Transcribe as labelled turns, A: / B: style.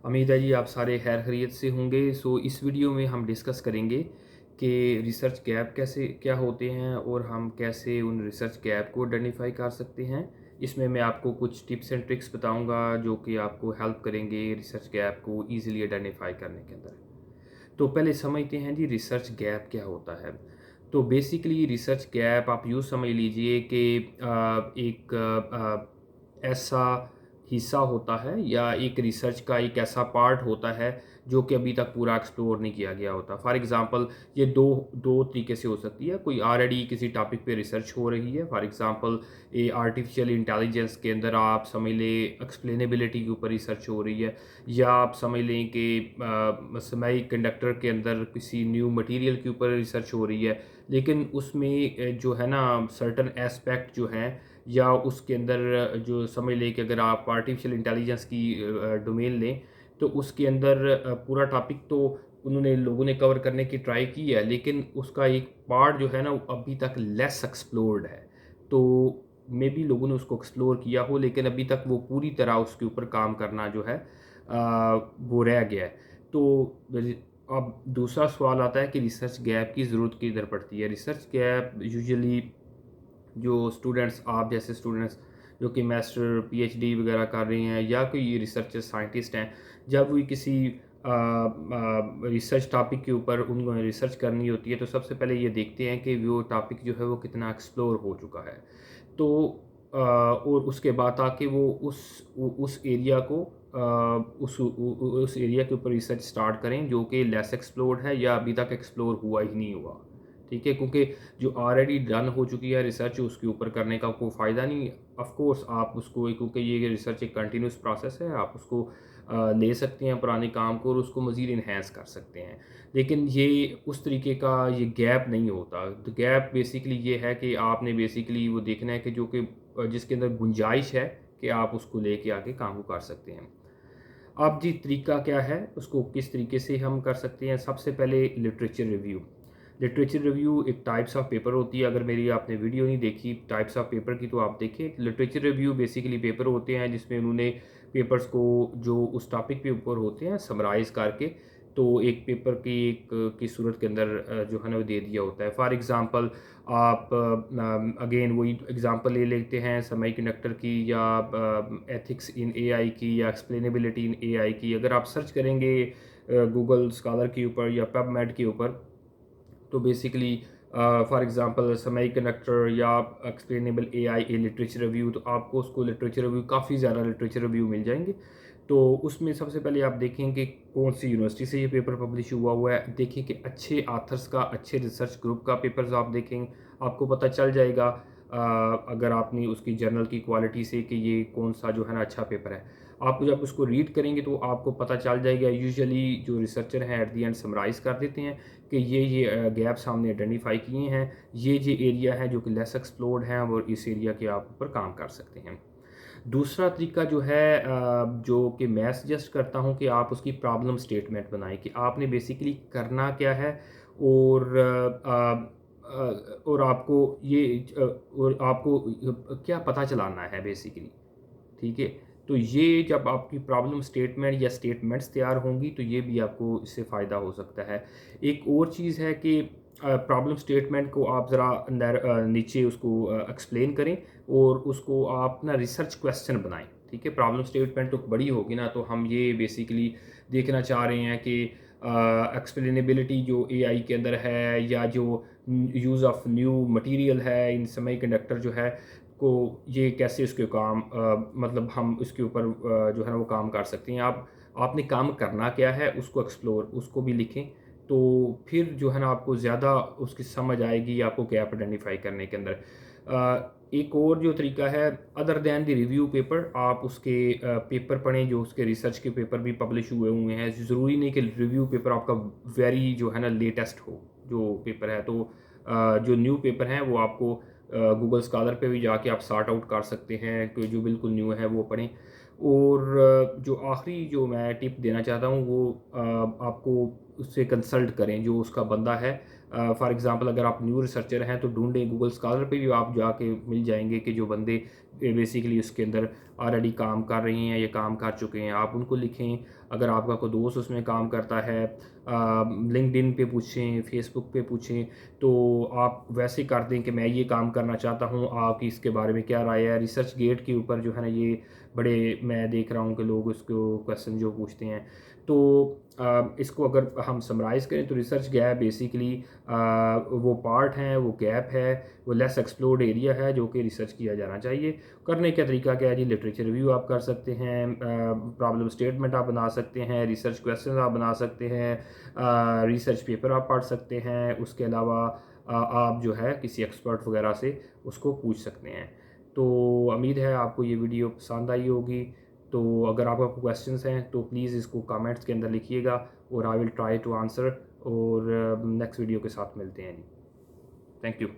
A: उम्मीद है जी आप सारे खैर खैरियत से होंगे। इस वीडियो में हम डिस्कस करेंगे कि रिसर्च गैप कैसे क्या होते हैं और हम कैसे उन रिसर्च गैप को आइडेंटिफाई कर सकते हैं। इसमें मैं आपको कुछ टिप्स एंड ट्रिक्स बताऊंगा जो कि आपको हेल्प करेंगे रिसर्च गैप को ईज़िली आइडेंटिफाई करने के अंदर। तो पहले समझते हैं जी रिसर्च गैप क्या होता है। तो बेसिकली रिसर्च गैप आप यूँ समझ लीजिए कि एक ऐसा हिस्सा होता है या एक रिसर्च का एक ऐसा पार्ट होता है जो कि अभी तक पूरा एक्सप्लोर नहीं किया गया होता। फॉर एग्ज़ाम्पल ये दो दो तरीके से हो सकती है। कोई ऑलरेडी किसी टॉपिक पे रिसर्च हो रही है, फॉर एग्ज़ाम्पल ये आर्टिफिशियल इंटेलिजेंस के अंदर आप समझ लें एक्सप्लेनेबिलिटी के ऊपर रिसर्च हो रही है, या आप समझ लें कि सेमी कंडक्टर के अंदर किसी न्यू मटेरियल के ऊपर रिसर्च हो रही है। लेकिन उसमें जो है ना सर्टेन एस्पेक्ट जो हैं या उसके अंदर जो समझ लें कि अगर आप आर्टिफिशियल इंटेलिजेंस की डोमेन लें तो उसके अंदर पूरा टॉपिक तो उन्होंने लोगों ने कवर करने की ट्राई की है, लेकिन उसका एक पार्ट जो है ना वो अभी तक लेस एक्सप्लोर्ड है। तो मे बी लोगों ने उसको एक्सप्लोर किया हो लेकिन अभी तक वो पूरी तरह उसके ऊपर काम करना जो है वो रह गया है। तो अब दूसरा सवाल आता है कि रिसर्च गैप की ज़रूरत किधर पड़ती है। रिसर्च गैप यूजुअली जो स्टूडेंट्स आप जैसे स्टूडेंट्स जो कि मास्टर पीएचडी वगैरह कर रहे हैं या कोई रिसर्चर साइंटिस्ट हैं, जब वो किसी रिसर्च टॉपिक के ऊपर उनको रिसर्च करनी होती है तो सबसे पहले ये देखते हैं कि वो टॉपिक जो है वो कितना एक्सप्लोर हो चुका है। तो और उसके बाद आके वो उस एरिया को उस एरिया के ऊपर रिसर्च स्टार्ट करें जो कि लेस एक्सप्लोर्ड है या अभी तक एक्सप्लोर हुआ ही नहीं हुआ। ठीक है, क्योंकि जो ऑलरेडी डन हो चुकी है रिसर्च उसके ऊपर करने का कोई फ़ायदा नहीं। ऑफ कोर्स आप उसको, क्योंकि ये रिसर्च एक कंटिन्यूस प्रोसेस है, आप उसको ले सकते हैं पुराने काम को और उसको मज़ीद इन्हेंस कर सकते हैं। लेकिन ये उस तरीके का ये गैप नहीं होता। तो गैप बेसिकली ये है कि आपने बेसिकली वो देखना है कि जो कि जिसके अंदर गुंजाइश है कि आप उसको लेके आगे काम को कर सकते हैं। अब जी तरीका क्या है, उसको किस तरीके से हम कर सकते हैं। सबसे पहले लिटरेचर रिव्यू। लिटरेचर रिव्यू एक टाइप्स ऑफ पेपर होती है। अगर मेरी आपने वीडियो नहीं देखी टाइप्स ऑफ पेपर की तो आप देखें। लिटरेचर रिव्यू बेसिकली पेपर होते हैं जिसमें उन्होंने पेपर्स को जो उस टॉपिक पे ऊपर होते हैं समराइज़ करके तो एक पेपर की सूरत के अंदर जो है ना वो दे दिया होता है। फॉर एग्ज़ाम्पल आप अगेन वही एग्ज़ाम्पल ले लेते हैं सेमीकंडक्टर की या एथिक्स इन एआई की या एक्सप्लेनेबिलिटी इन एआई की। अगर आप सर्च करेंगे गूगल स्कॉलर के ऊपर या पबमेड के ऊपर तो बेसिकली फॉर एग्ज़ाम्पल सेमीकंडक्टर या explainable AI A literature review, तो आपको उसको लिटरेचर रिव्यू काफ़ी ज़्यादा लिटरेचर रिव्यू मिल जाएंगे। तो उसमें सबसे पहले आप देखें कि कौन सी यूनिवर्सिटी से ये पेपर पब्लिश हुआ है। देखें कि अच्छे आथर्स का, अच्छे रिसर्च ग्रुप का पेपर्स आप देखें, आपको पता चल जाएगा अगर आपने उसकी जर्नल की क्वालिटी से कि ये कौन सा जो है ना अच्छा पेपर है। आप जब उसको रीड करेंगे तो आपको पता चल जाएगा। यूजुअली जो रिसर्चर हैं एट द एंड समराइज़ कर देते हैं कि ये गैप्स हमने आइडेंटिफाई किए हैं, ये एरिया है जो कि लेस एक्सप्लोर्ड हैं और इस एरिया के आप ऊपर काम कर सकते हैं। दूसरा तरीका जो है जो कि मैं सजेस्ट करता हूँ कि आप उसकी प्रॉब्लम स्टेटमेंट बनाएं कि आपने बेसिकली करना क्या है और और आपको ये और आपको क्या पता चलाना है बेसिकली। ठीक है, तो ये जब आपकी प्रॉब्लम स्टेटमेंट या स्टेटमेंट्स तैयार होंगी तो ये भी आपको इससे फ़ायदा हो सकता है। एक और चीज़ है कि प्रॉब्लम स्टेटमेंट को आप ज़रा नीचे उसको एक्सप्लेन करें और उसको आप ना रिसर्च क्वेश्चन बनाएं। ठीक है, प्रॉब्लम स्टेटमेंट तो बड़ी होगी ना, तो हम ये बेसिकली देखना चाह रहे हैं कि एक्सप्लेनेबिलिटी जो एआई के अंदर है या जो यूज़ ऑफ न्यू मटेरियल है इन सेमीकंडक्टर जो है को, ये कैसे उसके काम मतलब हम उसके ऊपर जो है ना वो काम कर सकते हैं। आपने काम करना क्या है उसको एक्सप्लोर उसको भी लिखें, तो फिर जो है ना आपको ज़्यादा उसकी समझ आएगी आपको गैप आइडेंटिफाई करने के अंदर। एक और जो तरीका है other than the review paper, आप उसके पेपर पढ़ें जो उसके रिसर्च के पेपर भी पब्लिश हुए हैं। ज़रूरी नहीं कि रिव्यू पेपर आपका वेरी जो है ना लेटेस्ट हो जो पेपर है। तो जो न्यू पेपर हैं वो आपको गूगल स्कॉलर पे भी जाके आप सॉर्ट आउट कर सकते हैं कि जो बिल्कुल न्यू है वो पढ़ें। और जो आखिरी जो मैं टिप देना चाहता हूँ वो आपको उससे कंसल्ट करें जो उसका बंदा है। फॉर एग्ज़ाम्पल अगर आप न्यू रिसर्चर हैं तो ढूंढें गूगल स्कॉलर पे भी आप जाके मिल जाएंगे कि जो बंदे बेसिकली उसके अंदर ऑलरेडी काम कर रही हैं या काम कर चुके हैं, आप उनको लिखें। अगर आपका कोई दोस्त उसमें काम करता है, लिंक्डइन पे पूछें, फेसबुक पे पूछें, तो आप वैसे कर दें कि मैं ये काम करना चाहता हूँ, आपकी इसके बारे में क्या राय है। रिसर्च गेट के ऊपर जो है ना, ये बड़े मैं देख रहा हूँ कि लोग उसको क्वेश्चन जो पूछते हैं। तो इसको अगर हम समराइज़ करें तो रिसर्च गैप बेसिकली वो पार्ट हैं, वो गैप है, वो लेस एक्सप्लोर्ड एरिया है जो कि रिसर्च किया जाना चाहिए। करने का तरीका क्या है जी? लिटरेचर रिव्यू आप कर सकते हैं, प्रॉब्लम स्टेटमेंट आप बना सकते हैं, रिसर्च क्वेश्चन आप बना सकते हैं, रिसर्च पेपर आप पढ़ सकते हैं। उसके अलावा आप जो है किसी एक्सपर्ट वगैरह से उसको पूछ सकते हैं। तो उम्मीद है आपको ये वीडियो पसंद आई होगी। तो अगर आपका कोई क्वेश्चंस हैं तो प्लीज़ इसको कमेंट्स के अंदर लिखिएगा और I will try to answer. और नेक्स्ट वीडियो के साथ मिलते हैं जी। Thank you.